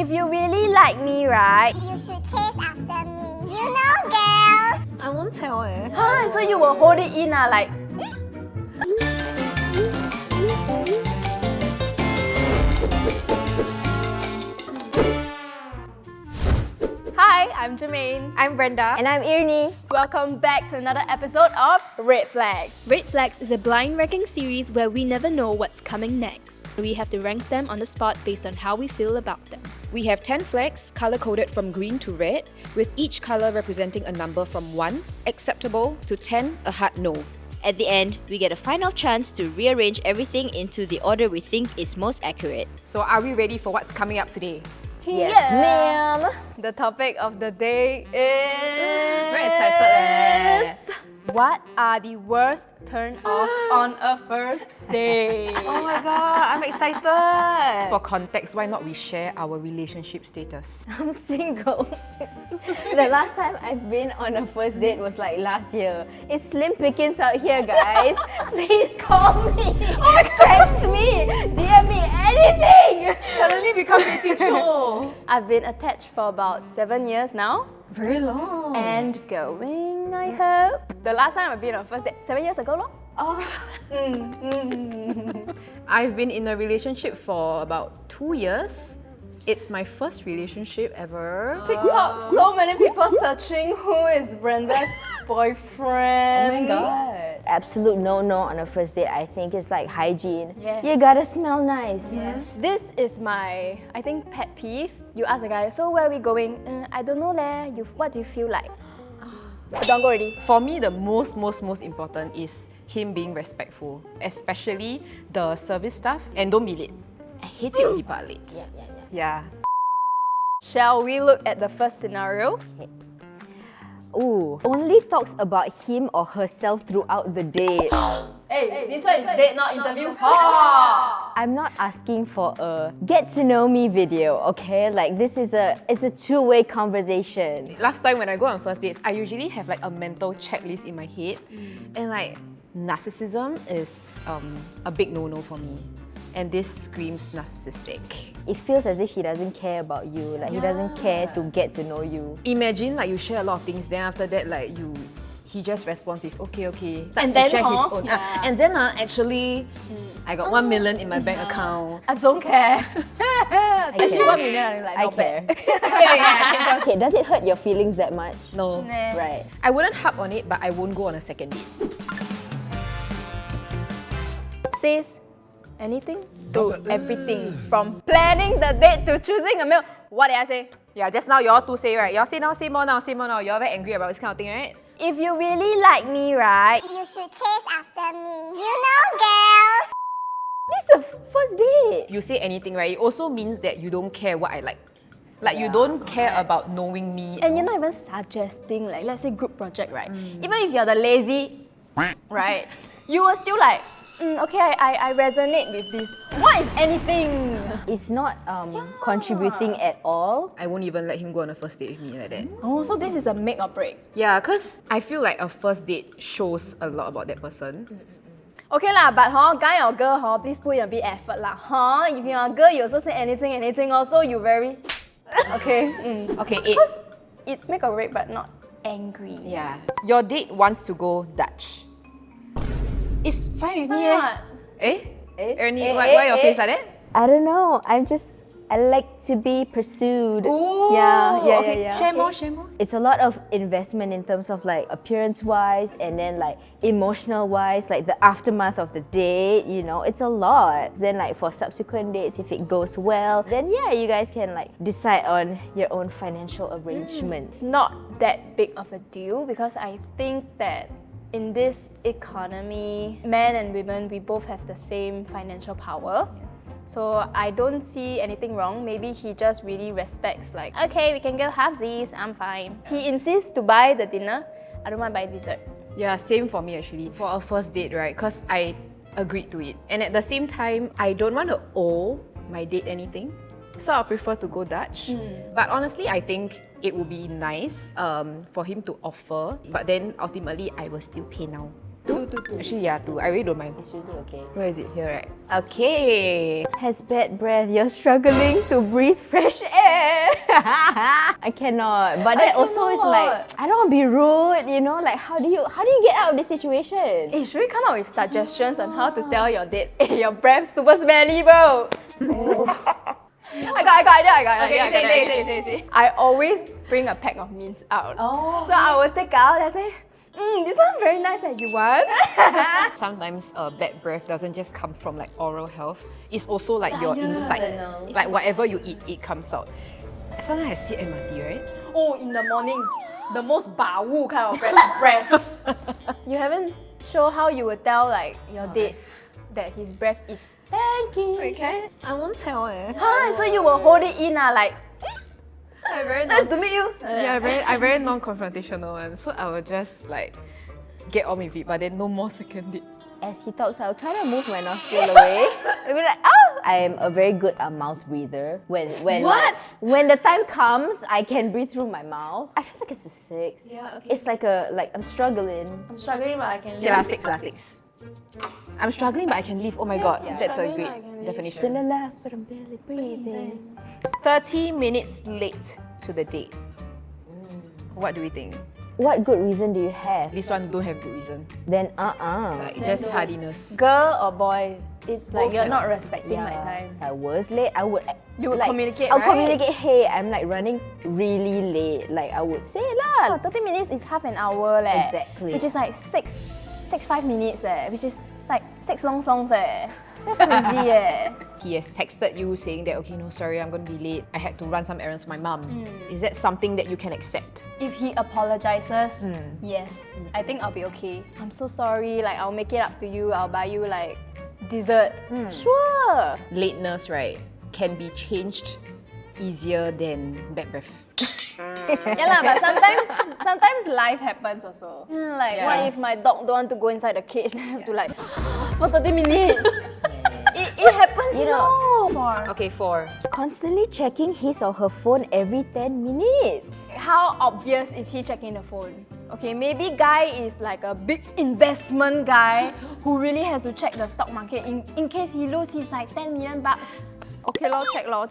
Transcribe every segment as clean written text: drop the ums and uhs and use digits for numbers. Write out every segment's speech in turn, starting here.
If you really like me, right? You should chase after me. You know, girl. I won't tell Huh, so you will hold it in like... Hi, I'm Jermaine. I'm Brenda. And I'm Irni. Welcome back to another episode of Red Flags. Red Flags is a blind ranking series where we never know what's coming next. We have to rank them on the spot based on how we feel about them. We have 10 flags, color-coded from green to red, with each color representing a number from 1, acceptable, to 10, a hard no. At the end, we get a final chance to rearrange everything into the order we think is most accurate. So are we ready for what's coming up today? Yes, ma'am. The topic of the day is... Very excited. What are the worst turn-offs on a first date? Oh my god, I'm excited! For context, why not we share our relationship status? I'm single. The last time I've been on a first date was like last year. It's slim pickings out here, guys. Please call me. Text me. DM me anything. Suddenly become dating show! I've been attached for about 7 years now. Very long. And going, I hope. The last time I've been on a first date, 7 years ago, lor. I've been in a relationship for about 2 years. It's my first relationship ever. TikTok, so many people searching who is Brenda's boyfriend. Oh my god. Absolute no-no on a first date, I think, is like hygiene. Yes. You gotta smell nice. Yes. This is my, I think, pet peeve. You ask the guy, so where are we going? I don't know leh. What do you feel like? Don't go already. For me, the most important is him being respectful, especially the service staff, and don't be late. I hate it when people are late. Yeah. Shall we look at the first scenario? Ooh, only talks about him or herself throughout the date. Hey, this one is date, not interview. I'm not asking for a get to know me video, okay? Like this is it's a two-way conversation. Last time when I go on first dates, I usually have like a mental checklist in my head, and like narcissism is a big no-no for me. And this screams narcissistic. It feels as if he doesn't care about you, like he doesn't care to get to know you. Imagine like you share a lot of things, then after that like he just responds with okay. Starts And to then share his own. yeah. And then actually, I got 1 million in my bank account. I don't care. Actually, care. 1 million, I'm like, I not care. bad. Okay, does it hurt your feelings that much? No. Nah. Right. I wouldn't harp on it, but I won't go on a second date. Says anything to everything, from planning the date to choosing a meal. What did I say? Yeah, just now y'all two say, right? Y'all say now, say more now, say more now. Y'all very angry about this kind of thing, right? If you really like me, right? You should chase after me. You know, girl. This is a first date. You say anything, right? It also means that you don't care what I like. Like you don't care about knowing me. And you're not even suggesting, like, let's say group project, right? Even if you're the lazy, right? You will still like, okay, I resonate with this. What is anything? It's not contributing at all. I won't even let him go on a first date with me like that. Oh, so this is a make or break. Yeah, because I feel like a first date shows a lot about that person. Okay lah, but guy or girl, please put in a bit effort lah. If you're a girl, you also say anything also, you very... Okay. Okay, 8. Because it's make or break, but not angry. Yeah. Your date wants to go Dutch. It's fine with me. Ernie, why your face like that? I don't know. I like to be pursued. Ooh, Yeah. Share more. It's a lot of investment in terms of like appearance-wise and then like emotional-wise, like the aftermath of the date, you know, it's a lot. Then like for subsequent dates, if it goes well, then yeah, you guys can like decide on your own financial arrangements. It's not that big of a deal because I think that in this economy, men and women, we both have the same financial power. So I don't see anything wrong. Maybe he just really respects like, okay, we can go halvesies, I'm fine. He insists to buy the dinner, I don't mind buying dessert. Yeah, same for me actually. For a first date, right? Because I agreed to it. And at the same time, I don't want to owe my date anything. So I prefer to go Dutch. But honestly, I think it would be nice for him to offer. But then ultimately, I will still pay now. Two. Actually, yeah, 2. I really don't mind. It's really okay. Where is it? Here, right? Okay. Has bad breath, you're struggling to breathe fresh air. I cannot. But then also it's like, I don't want to be rude, you know? Like, how do you get out of this situation? Hey, should we come up with suggestions on how to tell your date, hey, your breath super smelly, bro? I got it. Say. I always bring a pack of mints out. So I will take out and say, this one's very nice, you want? Sometimes bad breath doesn't just come from like oral health. It's also like your inside. Like whatever you eat, it comes out. Sometimes I see MRT, right? Oh, in the morning, the most bawu kind of breath. You haven't shown how you would tell like your date that his breath is stanky. Okay. I won't tell So you will hold it in like, Nice to meet you. Yeah, I very non-confrontational one. So I will just like get on with it, but then no more second date. As he talks, I'll kind of move my nostril away. I'll be like, oh! I am a very good mouth breather. When when the time comes, I can breathe through my mouth. I feel like it's a 6. Yeah, okay. It's like I'm struggling. I'm struggling but I can Okay, six. I'm struggling, but I can leave. Oh my god, that's a Struggling, great I can leave. definition. Still alive, but I'm barely breathing. 30 minutes late to the date. What do we think? What good reason do you have? This one don't have good reason. Then Like just tardiness. Girl or boy, it's like Both you're cannot. not respecting my time. I was late. I would. You would communicate, I'll right? communicate. Hey, I'm like running really late. Like I would say lah. 30 minutes is half an hour leh. Exactly. Which is like 5 minutes which is like 6 long songs That's crazy He has texted you saying that, okay, no, sorry, I'm going to be late. I had to run some errands for my mum. Is that something that you can accept? If he apologizes, yes, I think I'll be okay. I'm so sorry, like I'll make it up to you, I'll buy you like dessert. Sure. Lateness, right, can be changed easier than bad breath. Yeah lah, but sometimes life happens also. Like what if my dog don't want to go inside the cage and I have to like for 30 minutes? It happens, you know. Okay, 4. Constantly checking his or her phone every 10 minutes. How obvious is he checking the phone? Okay, maybe guy is like a big investment guy who really has to check the stock market in case he loses like 10 million bucks. Okay, check lor.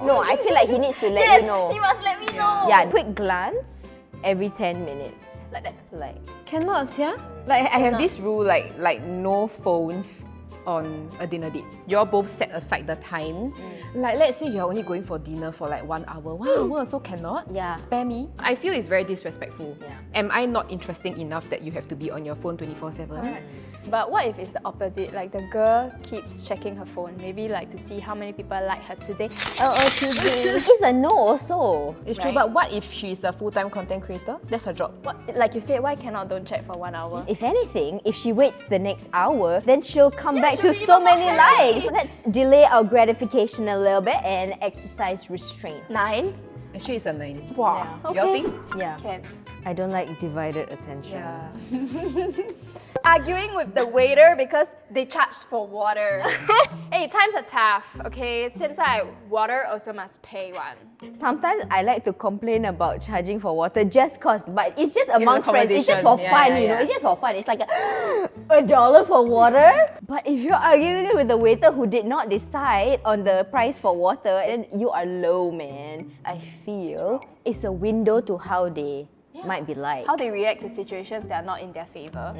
No, I feel like he needs to let you know. He must let me know. Yeah, quick glance every 10 minutes. Like that. Like, Cannot, yeah? Like I have this rule, like no phones on a dinner date. You all both set aside the time. Like let's say you're only going for dinner for like 1 hour. 1 hour also cannot? Yeah. Spare me? I feel it's very disrespectful. Yeah. Am I not interesting enough that you have to be on your phone 24/7? But what if it's the opposite? Like the girl keeps checking her phone, maybe like to see how many people like her today. today. It's a no also. It's true, but what if she's a full-time content creator? That's her job. What, like you said, why cannot don't check for 1 hour? If anything, if she waits the next hour, then she'll come back to so many likes. So let's delay our gratification a little bit and exercise restraint. 9? Actually, it's a 9. Wow. Y'all think? Yeah. Can. I don't like divided attention. Arguing with the waiter because they charged for water. Hey, times are tough, okay? 现在 water also must pay one. Sometimes I like to complain about charging for water just cause, but it's just among a friends. It's just for conversation. fun, Yeah, you know. yeah. It's just for fun. It's like $1 for water. But if you're arguing with the waiter who did not decide on the price for water, then you are low, man. I feel it's a window to how they might be like. How they react to situations that are not in their favor.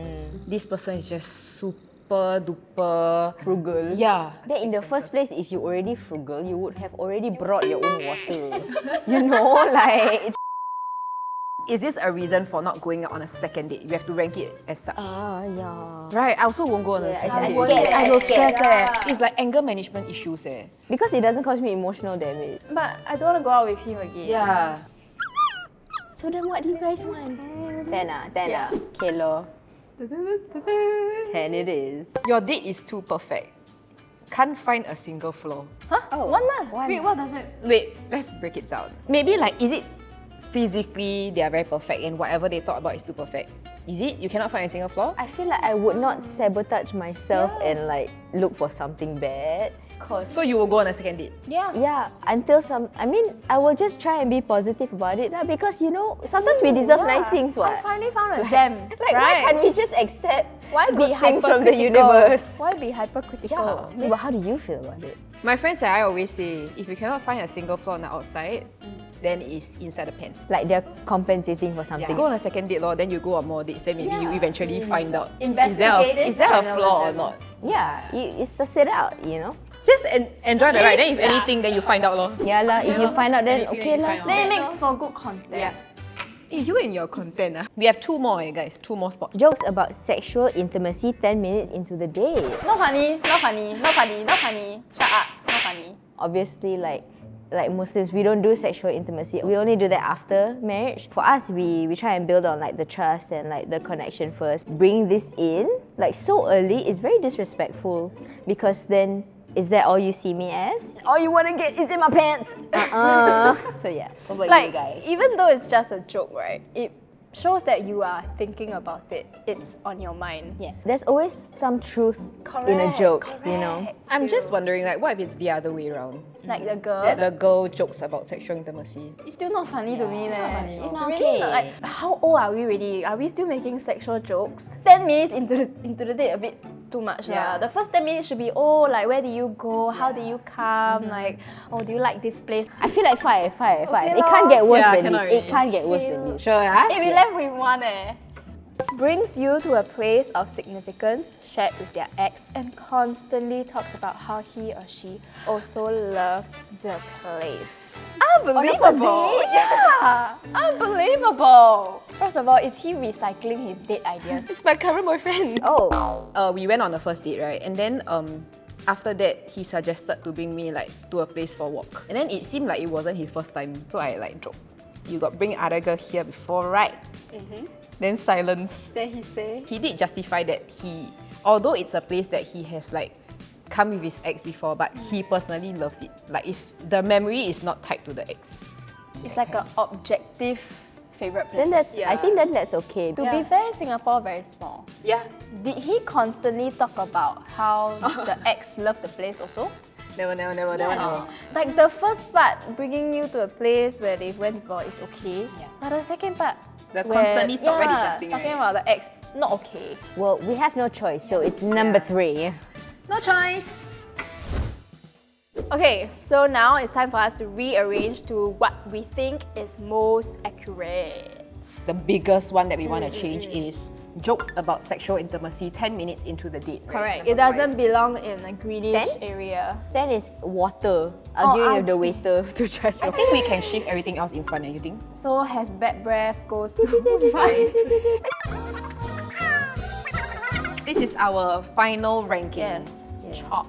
This person is just super duper Frugal. Yeah. Then in the first place, if you already frugal, you would have already brought your own water. You know, like. Is this a reason for not going out on a second date? You have to rank it as such. Yeah. Right, I also won't go on a second I date. scared. I will stress Yeah. It's like anger management issues Because it doesn't cause me emotional damage. But I don't want to go out with him again. Yeah. So then what do you guys want? 10 Yeah. Okay, lor. 10 it is. Your date is too perfect. Can't find a single flaw. Huh? One lah. Wait, what does it? Wait, let's break it down. Maybe like, is it physically they are very perfect and whatever they thought about is too perfect? Is it? You cannot find a single flaw? I feel like I would not sabotage myself and like look for something bad. course. So you will go on a second date? Yeah. Yeah, until I will just try and be positive about it lah, because you know, sometimes we deserve nice things, I what? finally found a gem. Like, why can't we just accept Why be good things from the hypercritical? universe? Why be hypercritical? No, but how do you feel about it? My friends and I always say, if you cannot find a single flaw on the outside, then it's inside the pants. Like they're compensating for something. Go on a second date, then you go on more dates, then maybe you eventually find out Investigate is there a flaw or journalism. not. Yeah, you suss it out, you know? Just enjoy the ride. Then if anything, then you find out lor. Yeah lah, if you find out then okay lah. Then it makes for good content. Yeah. Hey, you and your content. We have 2 more, guys. 2 more spots. Jokes about sexual intimacy 10 minutes into the day. Not funny, not funny, not funny, not funny. Shut up, not funny. Obviously, like Muslims, we don't do sexual intimacy. We only do that after marriage. For us, we try and build on like the trust and like the connection first. Bring this in like so early is very disrespectful, because then is that all you see me as? All you wanna get is in my pants. So yeah, what about you guys? Even though it's just a joke, right? It shows that you are thinking about it. It's on your mind. Yeah, there's always some truth in a joke, you know. I'm just wondering, like, what if it's the other way around? Like the girl. That the girl jokes about sexual intimacy. It's still not funny to me, man. It's Not really okay. not like, how old are we really? Are we still making sexual jokes? 10 minutes into the date, a bit too much. Yeah. The first 10 minutes should be, oh, like, where do you go? How do you come? Like, oh, do you like this place? I feel like five. Okay It can't get worse Yeah, than cannot this. It really. can't get worse than this. Sure, huh? Hey, we left with one brings you to a place of significance shared with their ex and constantly talks about how he or she also loved the place. Unbelievable! Yeah! Unbelievable! First of all, is he recycling his date ideas? It's my current boyfriend. Oh, We went on a first date, right? And then after that, he suggested to bring me like to a place for a walk. And then it seemed like it wasn't his first time, so I like joked. You got bring other girl here before, right? Then silence. Then he say, He did justify that although it's a place that he has like come with his ex before, but he personally loves it. Like the memory is not tied to the ex. it's like an objective favorite place. then I think that's okay. To be fair, Singapore very small. Yeah. Did he constantly talk about how the ex loved the place also? Never. Like the first part, bringing you to a place where they went before is okay. But the second part, The constantly talk very disgusting, talking right? about the ex, not okay. Well, we have no choice, so it's number 3. No choice. Okay, so now it's time for us to rearrange to what we think is most accurate. The biggest one that we want to change is jokes about sexual intimacy 10 minutes into the date. Correct. It doesn't belong in a greenish area. Then is water. Arguing with the waiter to judge I your think we can shift everything else in front, you think? So has bad breath goes to 5. This is our final ranking. Yes. Chop.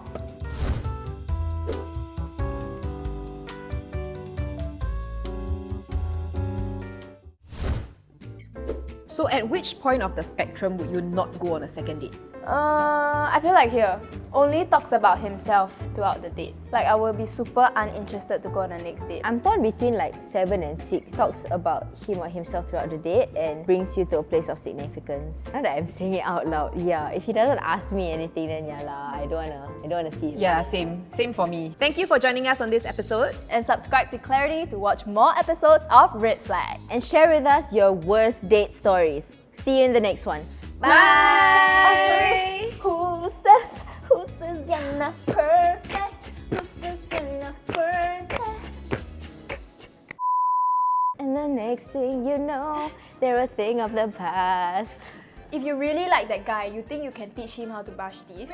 So at which point of the spectrum would you not go on a second date? I feel like here, only talks about himself throughout the date. Like I will be super uninterested to go on the next date. I'm torn between like 7 and 6. Talks about him or himself throughout the date and brings you to a place of significance. Now that I'm saying it out loud, yeah. If he doesn't ask me anything, then yeah lah. I don't wanna see him. Yeah, same for me. Thank you for joining us on this episode. And subscribe to Clarity to watch more episodes of Red Flag. And share with us your worst date stories. See you in the next one. Bye! Who says you're not perfect? Who says you're not perfect? And the next thing you know, they're a thing of the past. If you really like that guy, you think you can teach him how to brush teeth?